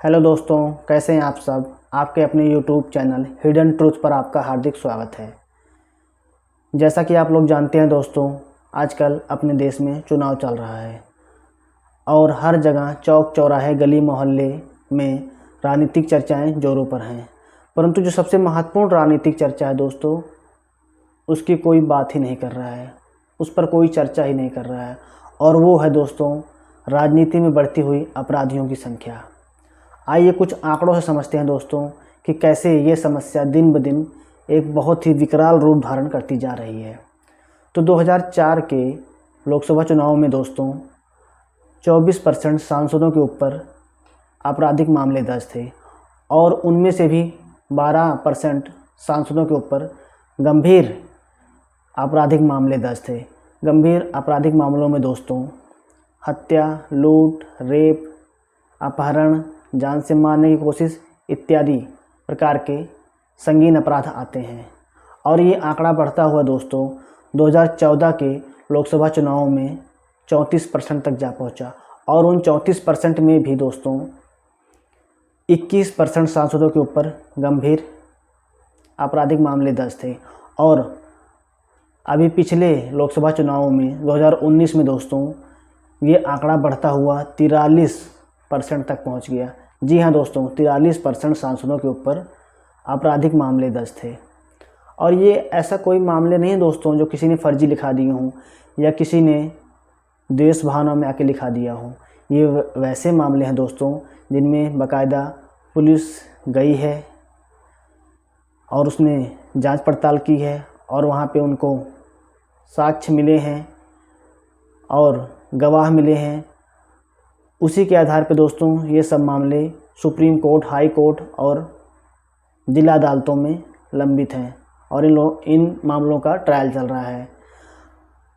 Hello दोस्तों, कैसे हैं आप सब। आपके अपने यूट्यूब चैनल हिडन ट्रूथ पर आपका हार्दिक स्वागत है। जैसा कि आप लोग जानते हैं दोस्तों, आजकल अपने देश में चुनाव चल रहा है और हर जगह चौक चौराहे गली मोहल्ले में राजनीतिक चर्चाएं जोरों पर हैं। परंतु जो सबसे महत्वपूर्ण राजनीतिक चर्चा है दोस्तों, उसकी कोई बात ही नहीं कर रहा है, उस पर कोई चर्चा ही नहीं कर रहा है, और वो है दोस्तों राजनीति में बढ़ती हुई अपराधियों की संख्या। आइए कुछ आंकड़ों से समझते हैं दोस्तों कि कैसे ये समस्या दिन ब दिन एक बहुत ही विकराल रूप धारण करती जा रही है। तो 2004 के लोकसभा चुनाव में दोस्तों 24% सांसदों के ऊपर आपराधिक मामले दर्ज थे और उनमें से भी 12% सांसदों के ऊपर गंभीर आपराधिक मामले दर्ज थे। गंभीर आपराधिक मामलों में दोस्तों हत्या, लूट, रेप, अपहरण, जान से मारने की कोशिश इत्यादि प्रकार के संगीन अपराध आते हैं। और ये आंकड़ा बढ़ता हुआ दोस्तों 2014 के लोकसभा चुनाव में 34% तक जा पहुंचा और उन 34% में भी दोस्तों 21% सांसदों के ऊपर गंभीर आपराधिक मामले दर्ज थे। और अभी पिछले लोकसभा चुनाव में 2019 में दोस्तों ये आंकड़ा बढ़ता हुआ 43% तक पहुंच गया। जी हाँ दोस्तों, 43% सांसदों के ऊपर आपराधिक मामले दर्ज थे। और ये ऐसा कोई मामले नहीं दोस्तों जो किसी ने फर्जी लिखा दिए हों या किसी ने देश भावना में आके लिखा दिया हो। ये वैसे मामले हैं दोस्तों जिनमें बाकायदा पुलिस गई है और उसने जांच पड़ताल की है और वहाँ पे उनको साक्ष्य मिले हैं और गवाह मिले हैं। उसी के आधार पर दोस्तों ये सब मामले सुप्रीम कोर्ट, हाई कोर्ट और जिला अदालतों में लंबित हैं और इन मामलों का ट्रायल चल रहा है।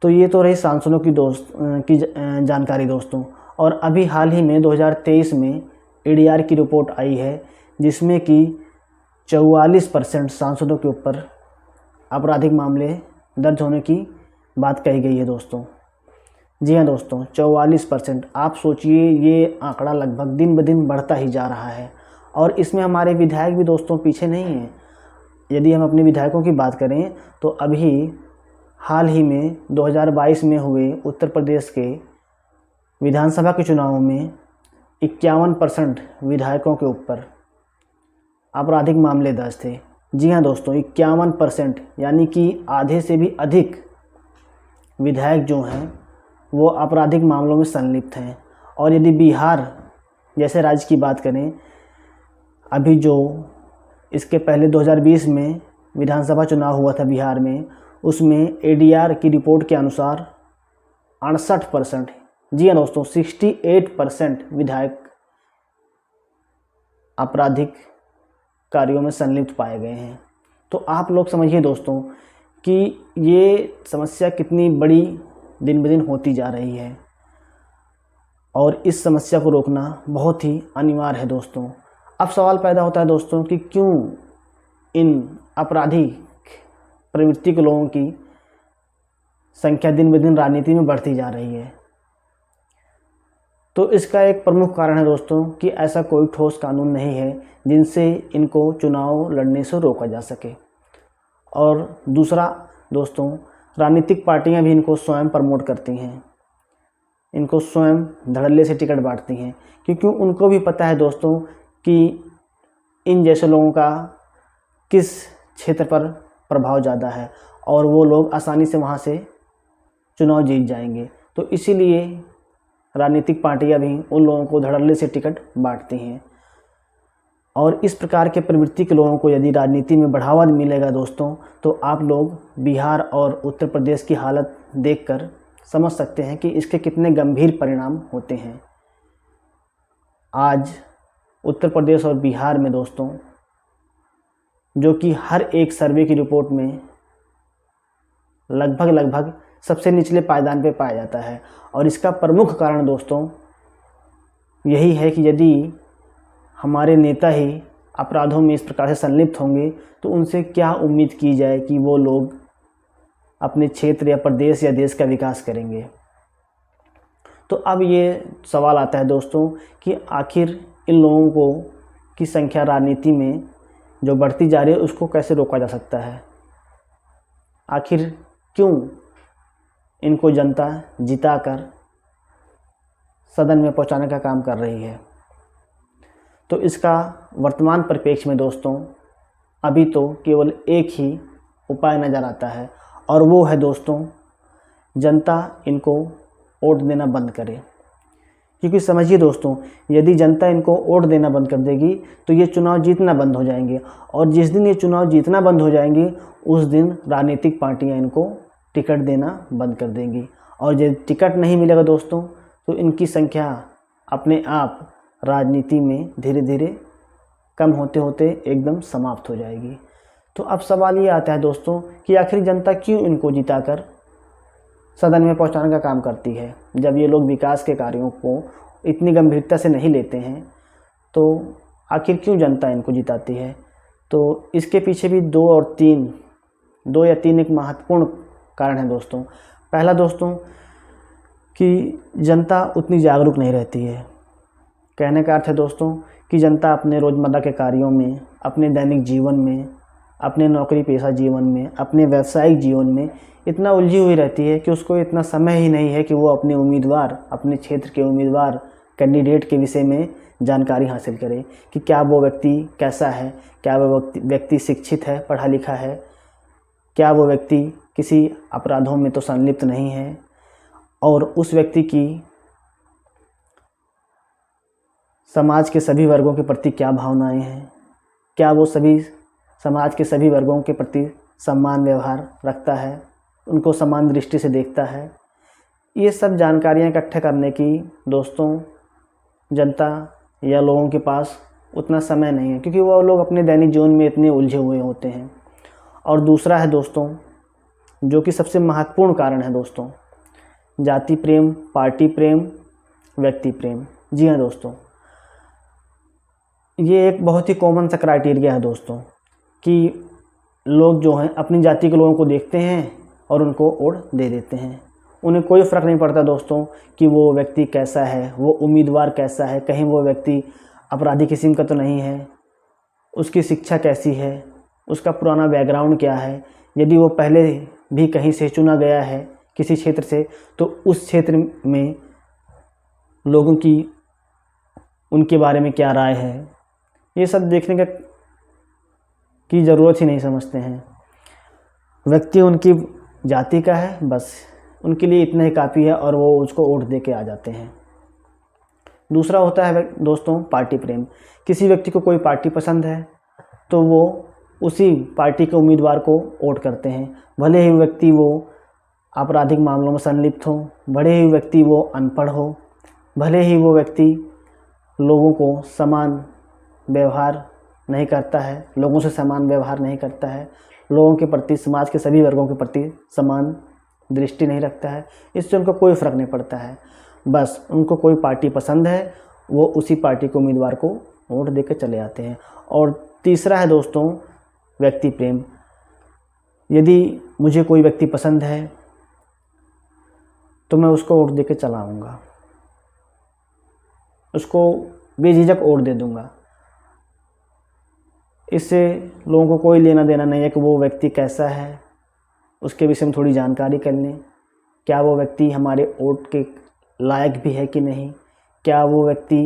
तो ये तो रही सांसदों की जानकारी दोस्तों। और अभी हाल ही में 2023 में एडीआर की रिपोर्ट आई है जिसमें कि 44% सांसदों के ऊपर आपराधिक मामले दर्ज होने की बात कही गई है दोस्तों। जी हाँ दोस्तों, 44%। आप सोचिए, ये आंकड़ा लगभग दिन ब दिन बढ़ता ही जा रहा है और इसमें हमारे विधायक भी दोस्तों पीछे नहीं हैं। यदि हम अपने विधायकों की बात करें तो अभी हाल ही में 2022 में हुए उत्तर प्रदेश के विधानसभा के चुनाव में 51% विधायकों के ऊपर आपराधिक मामले दर्ज थे। जी हाँ दोस्तों, 51%, यानी कि आधे से भी अधिक विधायक जो हैं वो आपराधिक मामलों में संलिप्त हैं। और यदि बिहार जैसे राज्य की बात करें, अभी जो इसके पहले 2020 में विधानसभा चुनाव हुआ था बिहार में, उसमें एडीआर की रिपोर्ट के अनुसार 68%, जी हाँ दोस्तों 68% विधायक आपराधिक कार्यों में संलिप्त पाए गए हैं। तो आप लोग समझिए दोस्तों कि ये समस्या कितनी बड़ी दिन ब दिन होती जा रही है और इस समस्या को रोकना बहुत ही अनिवार्य है दोस्तों। अब सवाल पैदा होता है दोस्तों कि क्यों इन आपराधिक प्रवृत्ति के लोगों की संख्या दिन ब दिन राजनीति में बढ़ती जा रही है। तो इसका एक प्रमुख कारण है दोस्तों कि ऐसा कोई ठोस कानून नहीं है जिनसे इनको चुनाव लड़ने से रोका जा सके। और दूसरा दोस्तों, राजनीतिक पार्टियां भी इनको स्वयं प्रमोट करती हैं, इनको स्वयं धड़ल्ले से टिकट बांटती हैं, क्योंकि उनको भी पता है दोस्तों कि इन जैसे लोगों का किस क्षेत्र पर प्रभाव ज़्यादा है और वो लोग आसानी से वहाँ से चुनाव जीत जाएंगे। तो इसीलिए राजनीतिक पार्टियां भी उन लोगों को धड़ल्ले से टिकट बांटती हैं। और इस प्रकार के प्रवृत्ति के लोगों को यदि राजनीति में बढ़ावा मिलेगा दोस्तों, तो आप लोग बिहार और उत्तर प्रदेश की हालत देखकर समझ सकते हैं कि इसके कितने गंभीर परिणाम होते हैं। आज उत्तर प्रदेश और बिहार में दोस्तों, जो कि हर एक सर्वे की रिपोर्ट में लगभग सबसे निचले पायदान पे पाया जाता है। और इसका प्रमुख कारण दोस्तों यही है कि यदि हमारे नेता ही अपराधों में इस प्रकार से संलिप्त होंगे तो उनसे क्या उम्मीद की जाए कि वो लोग अपने क्षेत्र या प्रदेश या देश का विकास करेंगे। तो अब ये सवाल आता है दोस्तों कि आखिर इन लोगों को की संख्या राजनीति में जो बढ़ती जा रही है उसको कैसे रोका जा सकता है। आखिर क्यों इनको जनता जिताकर सदन में पहुंचाने का काम कर रही है। तो इसका वर्तमान परिप्रेक्ष्य में दोस्तों अभी तो केवल एक ही उपाय नज़र आता है, और वो है दोस्तों, जनता इनको वोट देना बंद करे। क्योंकि समझिए दोस्तों, यदि जनता इनको वोट देना बंद कर देगी तो ये चुनाव जीतना बंद हो जाएंगे, और जिस दिन ये चुनाव जीतना बंद हो जाएंगे उस दिन राजनीतिक पार्टियां इनको टिकट देना बंद कर देंगी, और जब टिकट नहीं मिलेगा दोस्तों तो इनकी संख्या अपने आप राजनीति में धीरे धीरे कम होते होते एकदम समाप्त हो जाएगी। तो अब सवाल ये आता है दोस्तों कि आखिर जनता क्यों इनको जिताकर सदन में पहुंचाने का काम करती है। जब ये लोग विकास के कार्यों को इतनी गंभीरता से नहीं लेते हैं तो आखिर क्यों जनता इनको जिताती है। तो इसके पीछे भी दो या तीन एक महत्वपूर्ण कारण है दोस्तों। पहला दोस्तों कि जनता उतनी जागरूक नहीं रहती है। कहने का अर्थ है दोस्तों कि जनता अपने रोज़मर्रा के कार्यों में, अपने दैनिक जीवन में, अपने नौकरी पेशा जीवन में, अपने व्यावसायिक जीवन में इतना उलझी हुई रहती है कि उसको इतना समय ही नहीं है कि वो अपने उम्मीदवार, अपने क्षेत्र के उम्मीदवार कैंडिडेट के विषय में जानकारी हासिल करे कि क्या वो व्यक्ति कैसा है, क्या वो व्यक्ति शिक्षित है, पढ़ा लिखा है, क्या वो व्यक्ति किसी अपराधों में तो संलिप्त नहीं है, और उस व्यक्ति की समाज के सभी वर्गों के प्रति क्या भावनाएं हैं, क्या वो सभी समाज के सभी वर्गों के प्रति सम्मान व्यवहार रखता है, उनको समान दृष्टि से देखता है। ये सब जानकारियाँ इकट्ठा करने की दोस्तों जनता या लोगों के पास उतना समय नहीं है, क्योंकि वो लोग अपने दैनिक जीवन में इतने उलझे हुए होते हैं। और दूसरा है दोस्तों, जो कि सबसे महत्वपूर्ण कारण है दोस्तों, जाति प्रेम, पार्टी प्रेम, व्यक्ति प्रेम। जी हाँ दोस्तों, ये एक बहुत ही कॉमन सा क्राइटेरिया है दोस्तों कि लोग जो हैं अपनी जाति के लोगों को देखते हैं और उनको वोट दे देते हैं। उन्हें कोई फ़र्क नहीं पड़ता दोस्तों कि वो व्यक्ति कैसा है, वो उम्मीदवार कैसा है, कहीं वो व्यक्ति अपराधी किस्म का तो नहीं है, उसकी शिक्षा कैसी है, उसका पुराना बैकग्राउंड क्या है, यदि वो पहले भी कहीं से चुना गया है किसी क्षेत्र से तो उस क्षेत्र में लोगों की उनके बारे में क्या राय है, ये सब देखने की ज़रूरत ही नहीं समझते हैं। व्यक्ति उनकी जाति का है, बस उनके लिए इतना ही काफ़ी है और वो उसको वोट दे के आ जाते हैं। दूसरा होता है दोस्तों पार्टी प्रेम। किसी व्यक्ति को कोई पार्टी पसंद है तो वो उसी पार्टी के उम्मीदवार को वोट करते हैं, भले ही व्यक्ति वो आपराधिक मामलों में संलिप्त हो, भले ही व्यक्ति वो अनपढ़ हो, भले ही वो व्यक्ति लोगों को समान व्यवहार नहीं करता है, लोगों से समान व्यवहार नहीं करता है, लोगों के प्रति, समाज के सभी वर्गों के प्रति समान दृष्टि नहीं रखता है। इससे उनको कोई फ़र्क नहीं पड़ता है। बस उनको कोई पार्टी पसंद है, वो उसी पार्टी के उम्मीदवार को वोट दे के चले आते हैं। और तीसरा है दोस्तों व्यक्ति प्रेम। यदि मुझे कोई व्यक्ति पसंद है तो मैं उसको वोट दे के चला आऊँगा, उसको बेझिझक वोट दे दूँगा। इससे लोगों को कोई लेना देना नहीं है कि वो व्यक्ति कैसा है, उसके विषय में थोड़ी जानकारी कर लें, क्या वो व्यक्ति हमारे वोट के लायक भी है कि नहीं, क्या वो व्यक्ति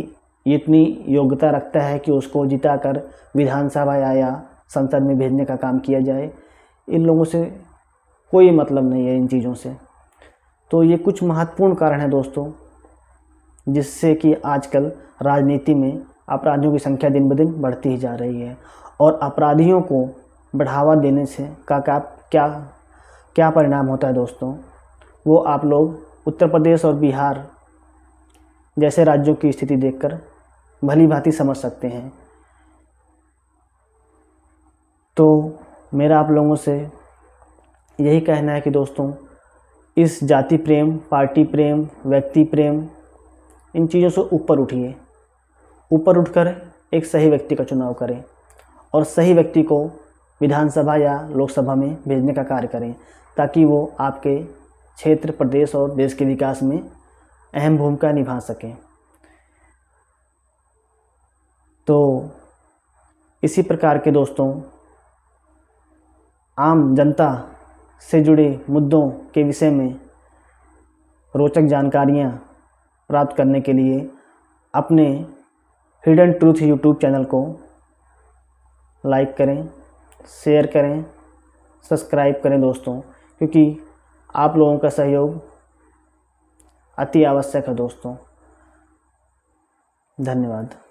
इतनी योग्यता रखता है कि उसको जिताकर विधानसभा या संसद में भेजने का काम किया जाए। इन लोगों से कोई मतलब नहीं है इन चीज़ों से। तो ये कुछ महत्वपूर्ण कारण है दोस्तों जिससे कि आजकल राजनीति में अपराधियों की संख्या दिन ब दिन बढ़ती ही जा रही है। और अपराधियों को बढ़ावा देने से क्या परिणाम होता है दोस्तों, वो आप लोग उत्तर प्रदेश और बिहार जैसे राज्यों की स्थिति देखकर भली भांति समझ सकते हैं। तो मेरा आप लोगों से यही कहना है कि दोस्तों इस जाति प्रेम, पार्टी प्रेम, व्यक्ति प्रेम, इन चीज़ों से ऊपर उठिए, ऊपर उठकर एक सही व्यक्ति का चुनाव करें और सही व्यक्ति को विधानसभा या लोकसभा में भेजने का कार्य करें, ताकि वो आपके क्षेत्र, प्रदेश और देश के विकास में अहम भूमिका निभा सकें। तो इसी प्रकार के दोस्तों आम जनता से जुड़े मुद्दों के विषय में रोचक जानकारियाँ प्राप्त करने के लिए अपने हिडन ट्रूथ यूट्यूब चैनल को लाइक करें, शेयर करें, सब्सक्राइब करें दोस्तों, क्योंकि आप लोगों का सहयोग अति आवश्यक है दोस्तों। धन्यवाद।